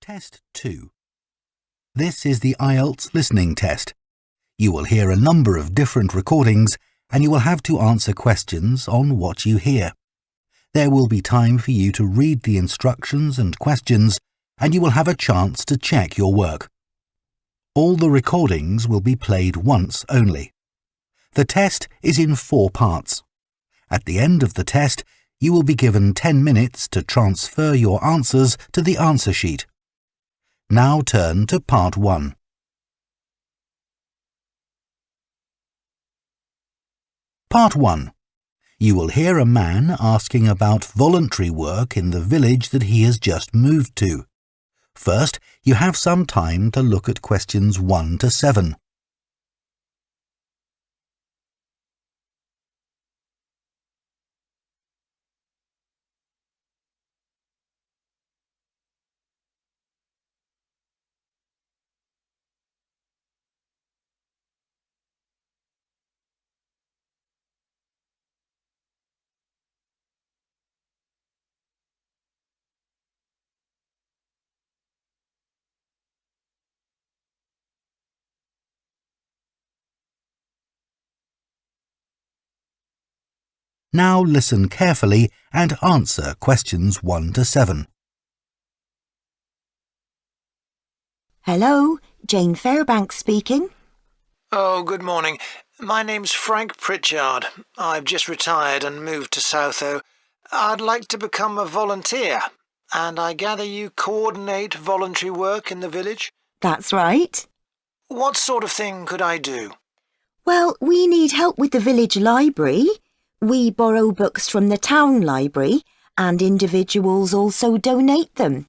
Test 2. This is the IELTS listening test. You will hear a number of different recordings and you will have to answer questions on what you hear. There will be time for you to read the instructions and questions and you will have a chance to check your work. All the recordings will be played once only. The test is in 4 parts. At the end of the test, you will be given 10 minutes to transfer your answers to the answer sheet. Now turn to Part 1. Part 1. You will hear a man asking about voluntary work in the village that he has just moved to. First, you have some time to look at questions 1 to 7. Now listen carefully and answer questions 1 to 7. Hello, Jane Fairbanks speaking. Oh, good morning. My name's Frank Pritchard. I've just retired and moved to Southo. I'd like to become a volunteer, and I gather you coordinate voluntary work in the village? That's right. What sort of thing could I do? Well, we need help with the village library. We borrow books from the town library, and individuals also donate them.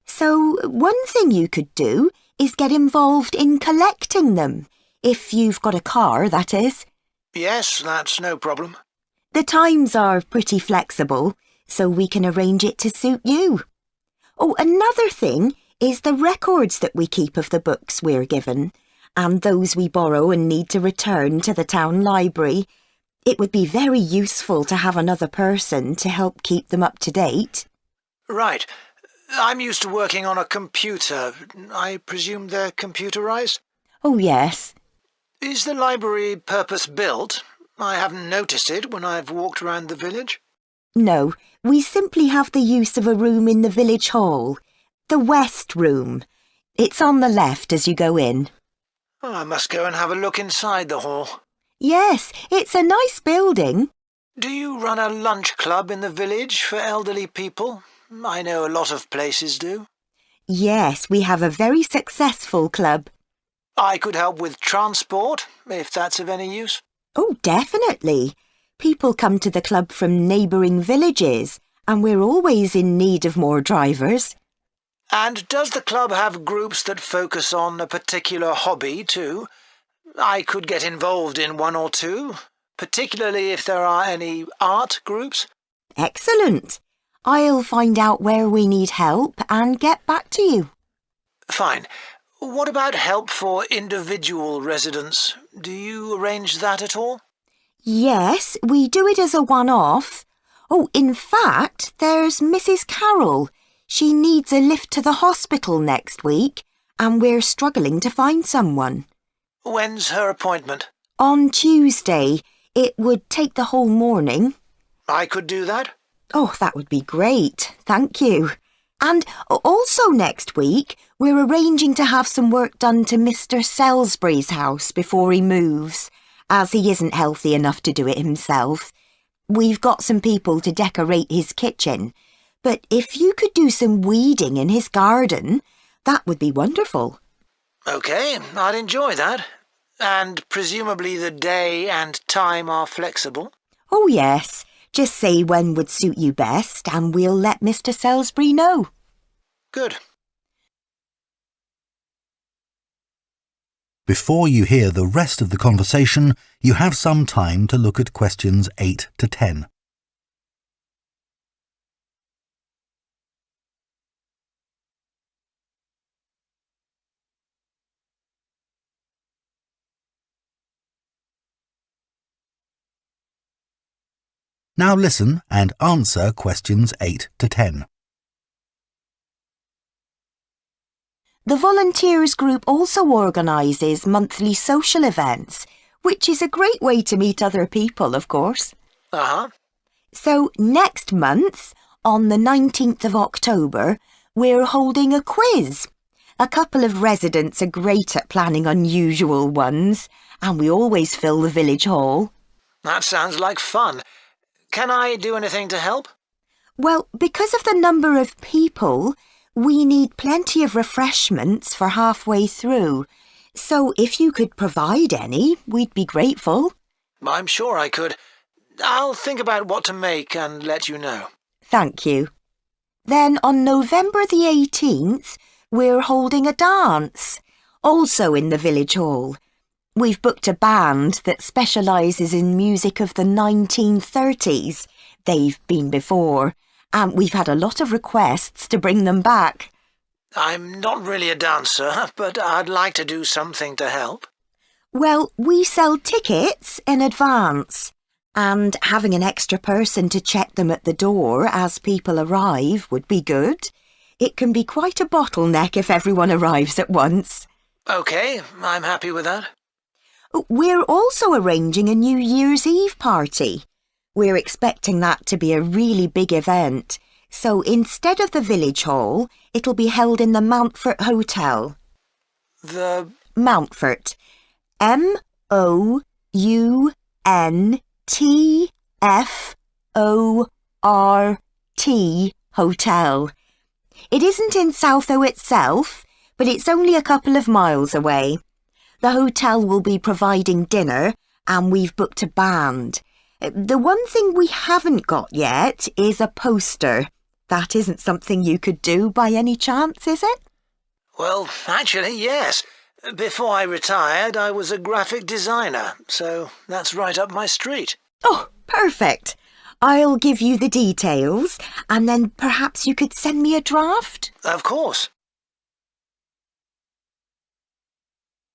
So one thing you could do is get involved in collecting them, if you've got a car, that is. Yes, that's no problem. The times are pretty flexible, so we can arrange it to suit you. Oh, another thing is the records that we keep of the books we're given, and those we borrow and need to return to the town library. It would be very useful to have another person to help keep them up to date. Right. I'm used to working on a computer. I presume they're computerized? Oh, yes. Is the library purpose-built? I haven't noticed it when I've walked around the village. No, we simply have the use of a room in the village hall. The West Room. It's on the left as you go in. Oh, I must go and have a look inside the hall. Yes, it's a nice building. Do you run a lunch club in the village for elderly people? I know a lot of places do. Yes, we have a very successful club. I could help with transport, if that's of any use. Oh, definitely. People come to the club from neighbouring villages, and we're always in need of more drivers. And does the club have groups that focus on a particular hobby too? I could get involved in 1 or 2, particularly if there are any art groups. Excellent. I'll find out where we need help and get back to you. Fine. What about help for individual residents? Do you arrange that at all? Yes, we do it as a one-off. Oh, in fact, there's Mrs. Carroll. She needs a lift to the hospital next week, and we're struggling to find someone. When's her appointment? On Tuesday. It would take the whole morning. I could do that? Oh, that would be great. Thank you. And also next week, we're arranging to have some work done to Mr. Salisbury's house before he moves, as he isn't healthy enough to do it himself. We've got some people to decorate his kitchen, but if you could do some weeding in his garden, that would be wonderful. OK, I'd enjoy that. And presumably the day and time are flexible? Oh, yes. Just say when would suit you best and we'll let Mr. Salisbury know. Good. Before you hear the rest of the conversation, you have some time to look at questions 8 to 10. Now listen and answer questions 8 to 10. The volunteers group also organises monthly social events, which is a great way to meet other people, of course. Uh-huh. So next month, on the 19th of October, we're holding a quiz. A couple of residents are great at planning unusual ones, and we always fill the village hall. That sounds like fun. Can I do anything to help? Well, because of the number of people, we need plenty of refreshments for halfway through. So if you could provide any, we'd be grateful. I'm sure I could. I'll think about what to make and let you know. Thank you. Then on November the 18th, we're holding a dance, also in the village hall. We've booked a band that specialises in music of the 1930s. They've been before, and we've had a lot of requests to bring them back. I'm not really a dancer, but I'd like to do something to help. Well, we sell tickets in advance, and having an extra person to check them at the door as people arrive would be good. It can be quite a bottleneck if everyone arrives at once. OK, I'm happy with that. We're also arranging a New Year's Eve party. We're expecting that to be a really big event, so instead of the village hall, it'll be held in the Mountfort Hotel. The... Mountfort. Mountfort Hotel. It isn't in Southo itself, but it's only a couple of miles away. The hotel will be providing dinner, and we've booked a band. The one thing we haven't got yet is a poster. That isn't something you could do by any chance, is it? Well, actually, yes. Before I retired, I was a graphic designer, so that's right up my street. Oh, perfect. I'll give you the details, and then perhaps you could send me a draft? Of course.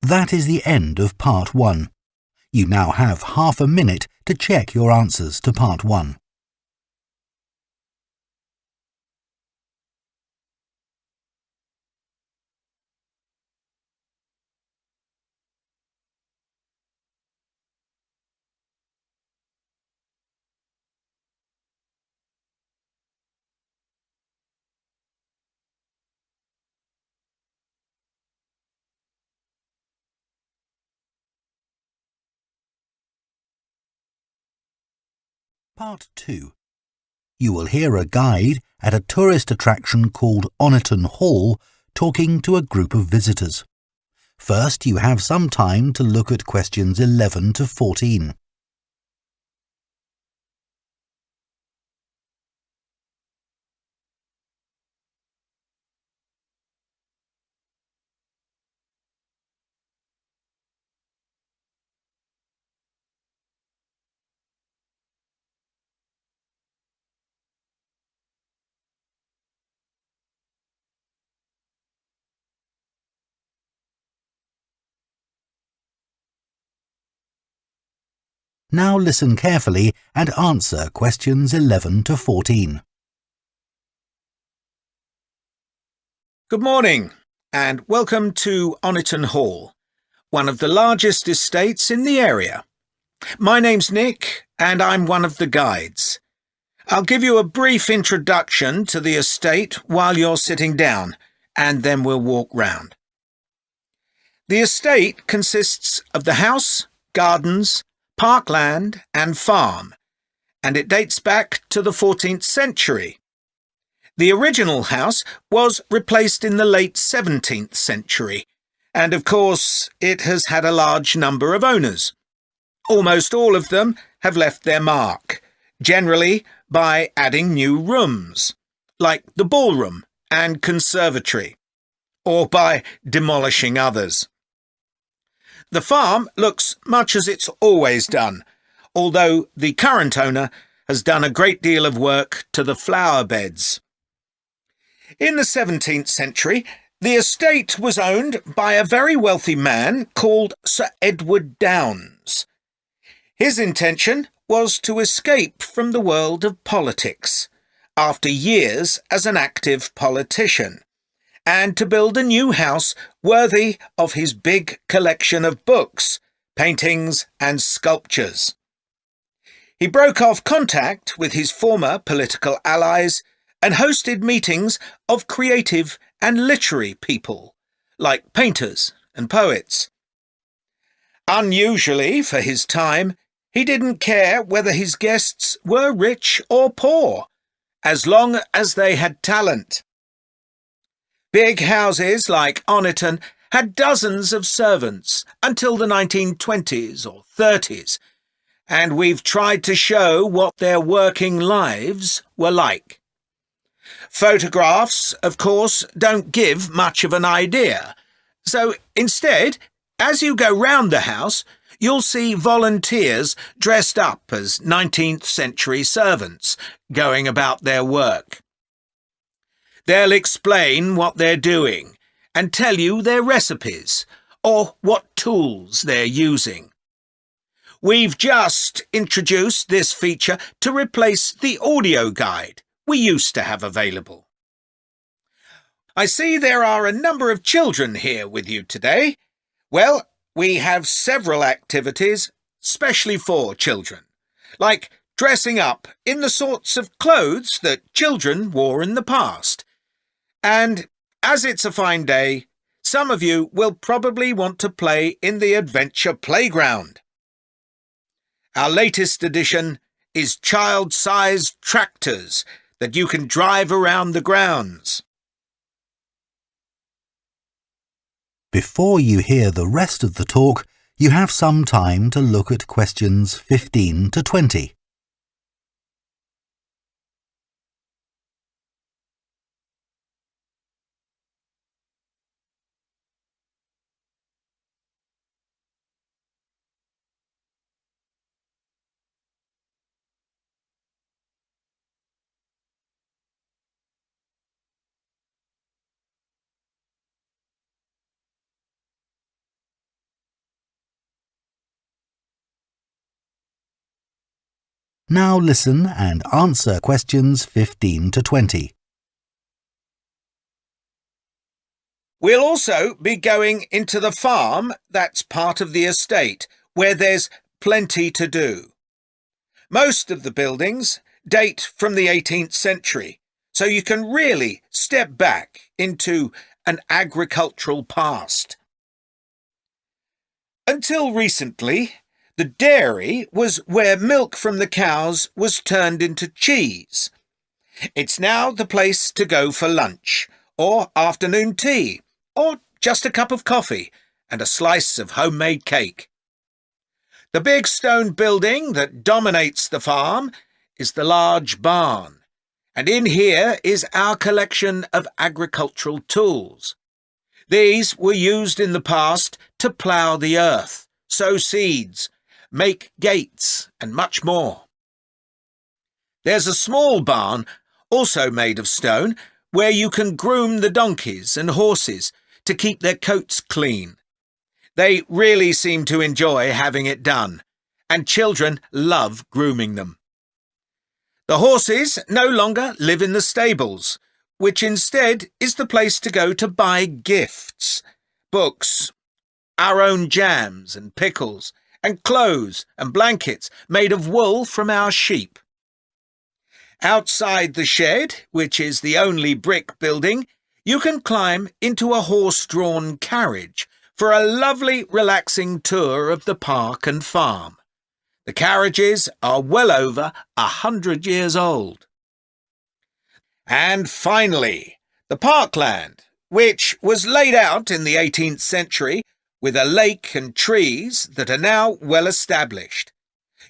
That is the end of Part 1. You now have half a minute to check your answers to Part 1. Part 2. You will hear a guide at a tourist attraction called Oniton Hall talking to a group of visitors. First, you have some time to look at questions 11 to 14. Now listen carefully and answer questions 11 to 14. Good morning and welcome to Oniton Hall, one of the largest estates in the area. My name's Nick and I'm one of the guides. I'll give you a brief introduction to the estate while you're sitting down, and then we'll walk round. The estate consists of the house, gardens, parkland and farm, and it dates back to the 14th century. The original house was replaced in the late 17th century, and of course it has had a large number of owners. Almost all of them have left their mark, generally by adding new rooms, like the ballroom and conservatory, or by demolishing others. The farm looks much as it's always done, although the current owner has done a great deal of work to the flower beds. In the 17th century, the estate was owned by a very wealthy man called Sir Edward Downes. His intention was to escape from the world of politics after years as an active politician, and to build a new house worthy of his big collection of books, paintings and sculptures. He broke off contact with his former political allies and hosted meetings of creative and literary people, like painters and poets. Unusually for his time, he didn't care whether his guests were rich or poor, as long as they had talent. Big houses like Oniton had dozens of servants until the 1920s or 30s, and we've tried to show what their working lives were like. Photographs, of course, don't give much of an idea, so instead, as you go round the house, you'll see volunteers dressed up as 19th century servants going about their work. They'll explain what they're doing and tell you their recipes or what tools they're using. We've just introduced this feature to replace the audio guide we used to have available. I see there are a number of children here with you today. Well, we have several activities specially for children, like dressing up in the sorts of clothes that children wore in the past. And as it's a fine day, some of you will probably want to play in the adventure playground. Our latest addition is child-sized tractors that you can drive around the grounds. Before you hear the rest of the talk, you have some time to look at questions 15 to 20. Now listen and answer questions 15 to 20. We'll also be going into the farm that's part of the estate, where there's plenty to do. Most of the buildings date from the 18th century, so you can really step back into an agricultural past. Until recently, the dairy was where milk from the cows was turned into cheese. It's now the place to go for lunch, or afternoon tea, or just a cup of coffee and a slice of homemade cake. The big stone building that dominates the farm is the large barn, and in here is our collection of agricultural tools. These were used in the past to plough the earth, sow seeds, make gates, and much more. There's a small barn, also made of stone, where you can groom the donkeys and horses to keep their coats clean. They really seem to enjoy having it done, and children love grooming them. The horses no longer live in the stables, which instead is the place to go to buy gifts, books, our own jams and pickles, and clothes and blankets made of wool from our sheep. Outside the shed, which is the only brick building, you can climb into a horse-drawn carriage for a lovely, relaxing tour of the park and farm. The carriages are well over 100 years old. And finally, the parkland, which was laid out in the 18th century with a lake and trees that are now well established.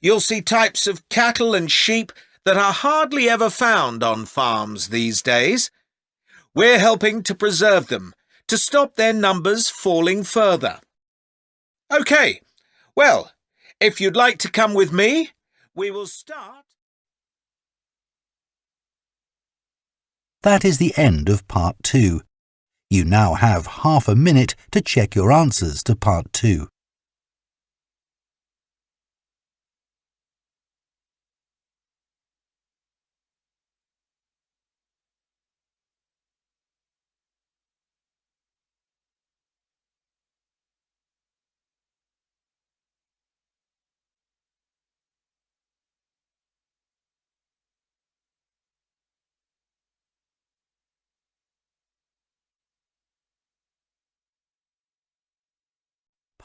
You'll see types of cattle and sheep that are hardly ever found on farms these days. We're helping to preserve them, to stop their numbers falling further. OK, well, if you'd like to come with me, we will start. That is the end of part 2. You now have half a minute to check your answers to part 2.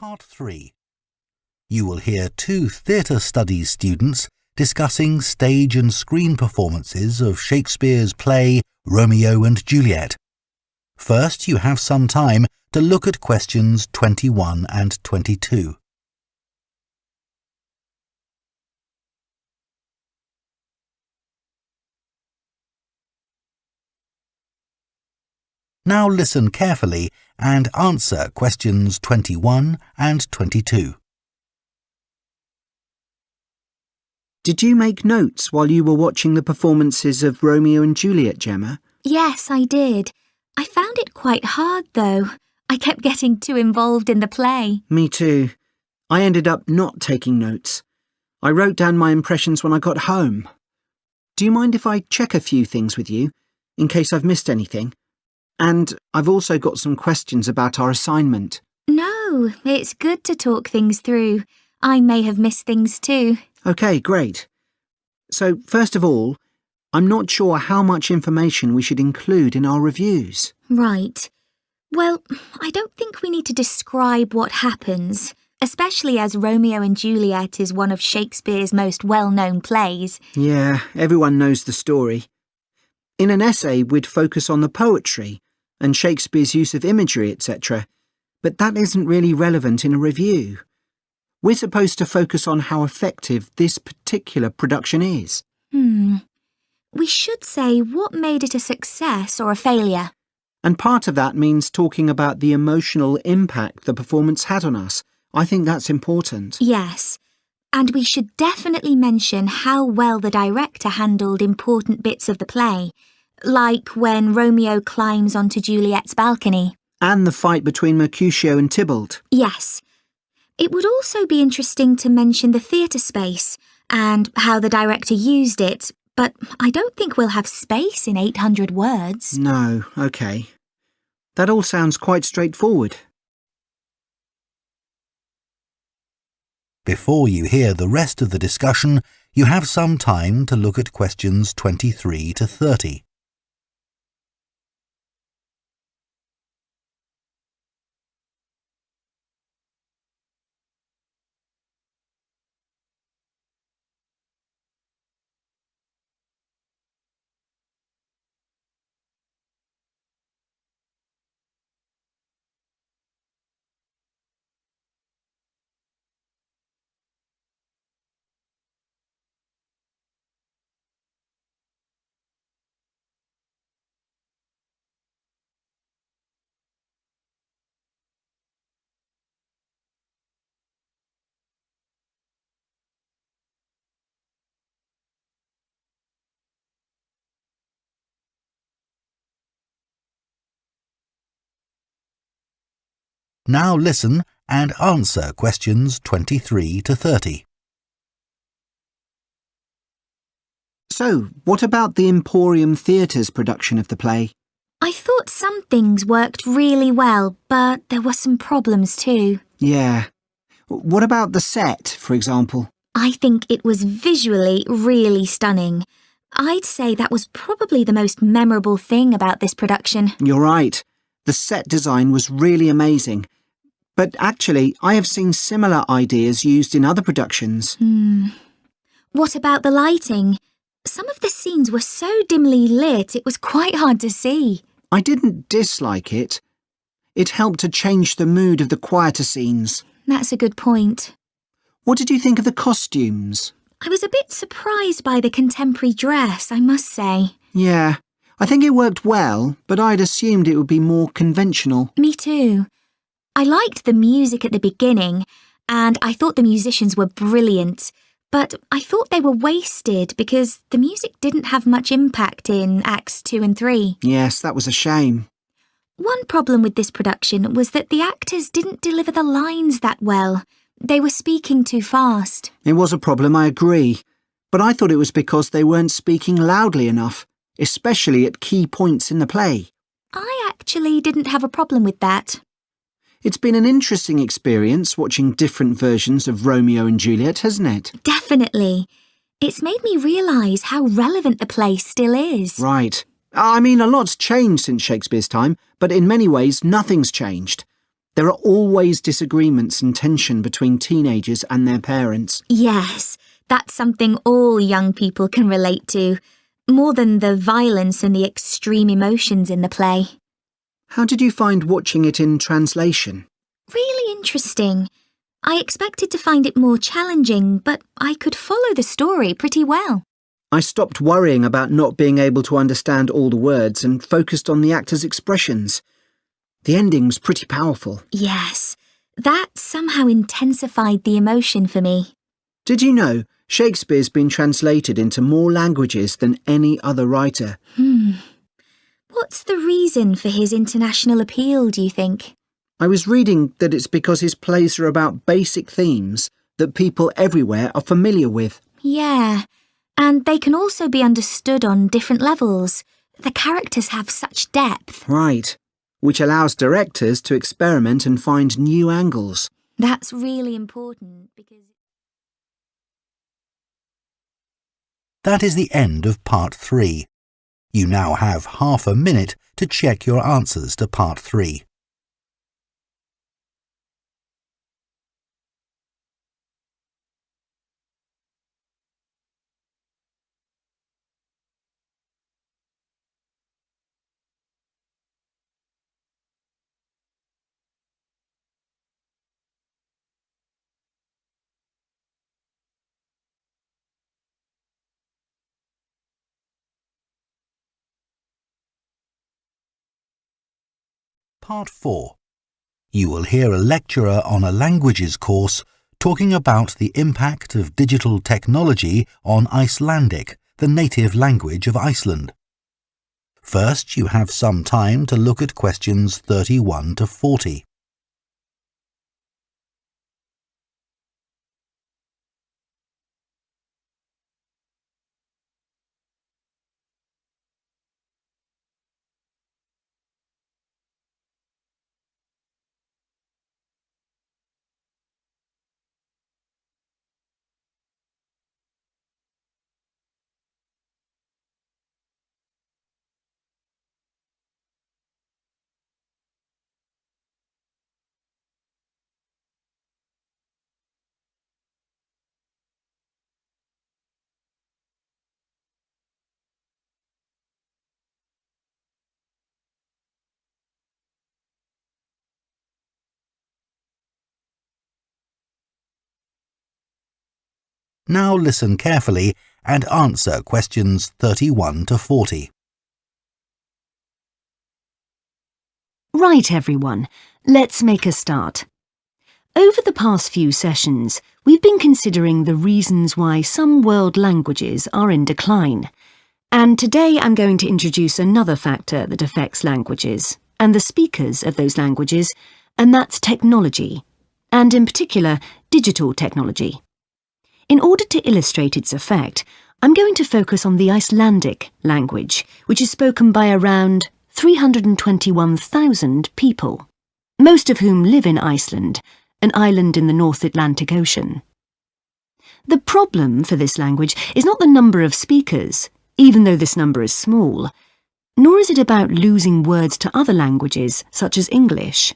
Part 3. You will hear 2 theatre studies students discussing stage and screen performances of Shakespeare's play Romeo and Juliet. First, you have some time to look at questions 21 and 22. Now listen carefully and answer questions 21 and 22. Did you make notes while you were watching the performances of Romeo and Juliet, Gemma? Yes, I did. I found it quite hard, though. I kept getting too involved in the play. Me too. I ended up not taking notes. I wrote down my impressions when I got home. Do you mind if I check a few things with you, in case I've missed anything? And I've also got some questions about our assignment. No, it's good to talk things through. I may have missed things too. OK, great. So, first of all, I'm not sure how much information we should include in our reviews. Right. Well, I don't think we need to describe what happens, especially as Romeo and Juliet is one of Shakespeare's most well-known plays. Yeah, everyone knows the story. In an essay, we'd focus on the poetry and Shakespeare's use of imagery, etc. But that isn't really relevant in a review. We're supposed to focus on how effective this particular production is. We should say what made it a success or a failure. And part of that means talking about the emotional impact the performance had on us. I think that's important. Yes. And we should definitely mention how well the director handled important bits of the play, like when Romeo climbs onto Juliet's balcony. And the fight between Mercutio and Tybalt. Yes. It would also be interesting to mention the theatre space and how the director used it, but I don't think we'll have space in 800 words. No, OK. That all sounds quite straightforward. Before you hear the rest of the discussion, you have some time to look at questions 23 to 30. Now listen and answer questions 23 to 30. So, what about the Emporium Theatre's production of the play? I thought some things worked really well, but there were some problems too. Yeah. What about the set, for example? I think it was visually really stunning. I'd say that was probably the most memorable thing about this production. You're right. The set design was really amazing. But actually, I have seen similar ideas used in other productions. What about the lighting? Some of the scenes were so dimly lit it was quite hard to see. I didn't dislike it. It helped to change the mood of the quieter scenes. That's a good point. What did you think of the costumes? I was a bit surprised by the contemporary dress, I must say. Yeah, I think it worked well, but I'd assumed it would be more conventional. Me too. I liked the music at the beginning, and I thought the musicians were brilliant, but I thought they were wasted because the music didn't have much impact in Acts 2 and 3. Yes, that was a shame. One problem with this production was that the actors didn't deliver the lines that well. They were speaking too fast. It was a problem, I agree. But I thought it was because they weren't speaking loudly enough, especially at key points in the play. I actually didn't have a problem with that. It's been an interesting experience watching different versions of Romeo and Juliet, hasn't it? Definitely. It's made me realise how relevant the play still is. Right. I mean, a lot's changed since Shakespeare's time, but in many ways nothing's changed. There are always disagreements and tension between teenagers and their parents. Yes, that's something all young people can relate to, more than the violence and the extreme emotions in the play. How did you find watching it in translation? Really interesting. I expected to find it more challenging, but I could follow the story pretty well. I stopped worrying about not being able to understand all the words and focused on the actors' expressions. The ending was pretty powerful. Yes, that somehow intensified the emotion for me. Did you know Shakespeare's been translated into more languages than any other writer? What's the reason for his international appeal, do you think? I was reading that it's because his plays are about basic themes that people everywhere are familiar with. Yeah, and they can also be understood on different levels. The characters have such depth. Right, which allows directors to experiment and find new angles. That's really important because... That is the end of part 3. You now have half a minute to check your answers to part 3. Part 4. You will hear a lecturer on a languages course talking about the impact of digital technology on Icelandic, the native language of Iceland. First, you have some time to look at questions 31 to 40. Now listen carefully and answer questions 31 to 40. Right, everyone, let's make a start. Over the past few sessions, we've been considering the reasons why some world languages are in decline. And today I'm going to introduce another factor that affects languages and the speakers of those languages, and that's technology, and in particular, digital technology. In order to illustrate its effect, I'm going to focus on the Icelandic language, which is spoken by around 321,000 people, most of whom live in Iceland, an island in the North Atlantic Ocean. The problem for this language is not the number of speakers, even though this number is small, nor is it about losing words to other languages, such as English.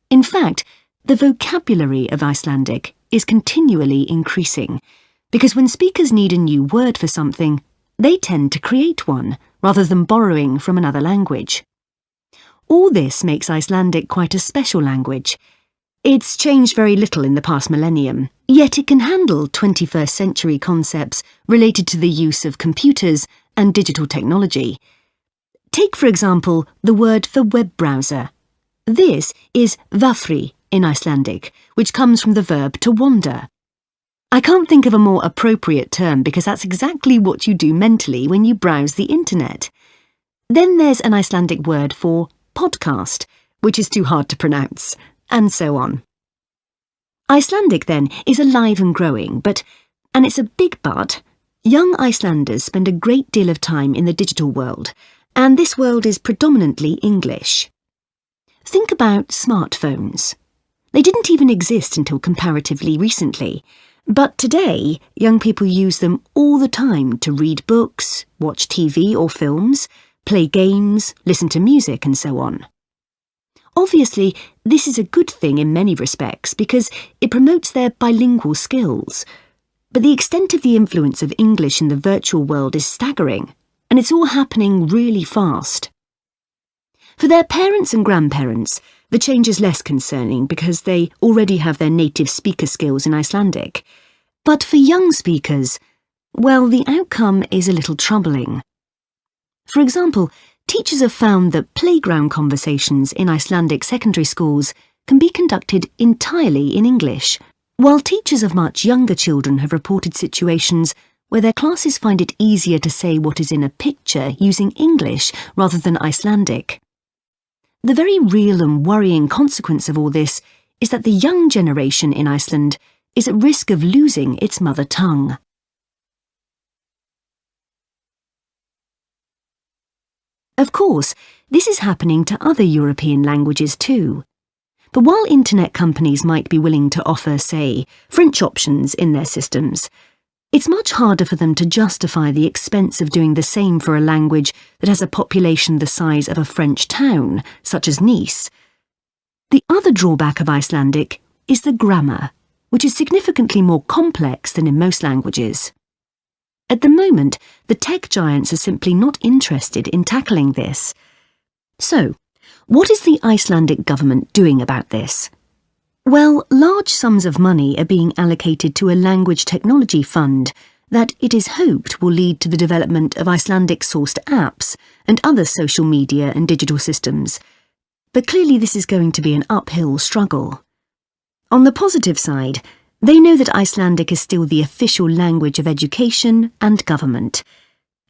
In fact, the vocabulary of Icelandic is continually increasing, because when speakers need a new word for something, they tend to create one, rather than borrowing from another language. All this makes Icelandic quite a special language. It's changed very little in the past millennium, yet it can handle 21st century concepts related to the use of computers and digital technology. Take, for example, the word for web browser. This is vafri in Icelandic, which comes from the verb to wander. I can't think of a more appropriate term because that's exactly what you do mentally when you browse the internet. Then there's an Icelandic word for podcast, which is too hard to pronounce, and so on. Icelandic, then, is alive and growing, but, and it's a big but, young Icelanders spend a great deal of time in the digital world, and this world is predominantly English. Think about smartphones. They didn't even exist until comparatively recently, but today young people use them all the time to read books, watch TV or films, play games, listen to music and so on. Obviously, this is a good thing in many respects because it promotes their bilingual skills. But the extent of the influence of English in the virtual world is staggering, and it's all happening really fast. For their parents and grandparents, the change is less concerning because they already have their native speaker skills in Icelandic. But for young speakers, well, the outcome is a little troubling. For example, teachers have found that playground conversations in Icelandic secondary schools can be conducted entirely in English, while teachers of much younger children have reported situations where their classes find it easier to say what is in a picture using English rather than Icelandic. The very real and worrying consequence of all this is that the young generation in Iceland is at risk of losing its mother tongue. Of course, this is happening to other European languages too. But while internet companies might be willing to offer, say, French options in their systems, it's much harder for them to justify the expense of doing the same for a language that has a population the size of a French town, such as Nice. The other drawback of Icelandic is the grammar, which is significantly more complex than in most languages. At the moment, the tech giants are simply not interested in tackling this. So, what is the Icelandic government doing about this? Well, large sums of money are being allocated to a language technology fund that it is hoped will lead to the development of Icelandic-sourced apps and other social media and digital systems. But clearly this is going to be an uphill struggle. On the positive side, they know that Icelandic is still the official language of education and government.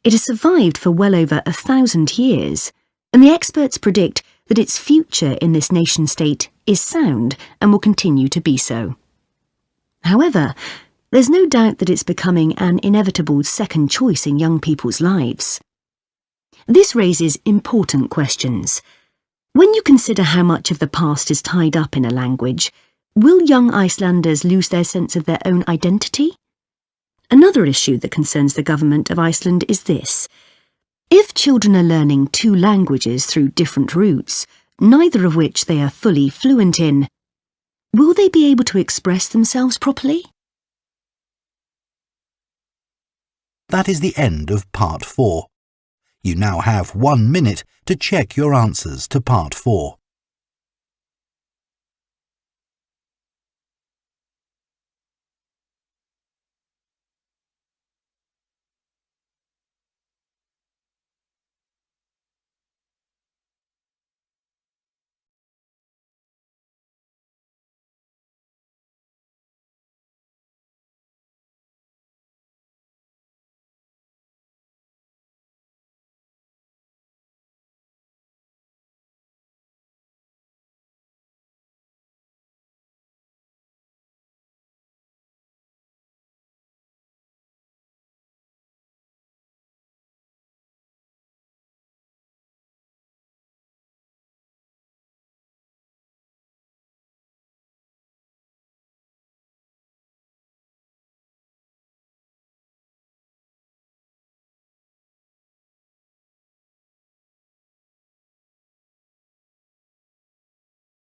It has survived for well over 1,000 years, and the experts predict that its future in this nation-state is sound and will continue to be so. However, there's no doubt that it's becoming an inevitable second choice in young people's lives. This raises important questions. When you consider how much of the past is tied up in a language, will young Icelanders lose their sense of their own identity? Another issue that concerns the government of Iceland is this. If children are learning 2 languages through different routes, neither of which they are fully fluent in, will they be able to express themselves properly? That is the end of Part 4. You now have 1 minute to check your answers to Part 4.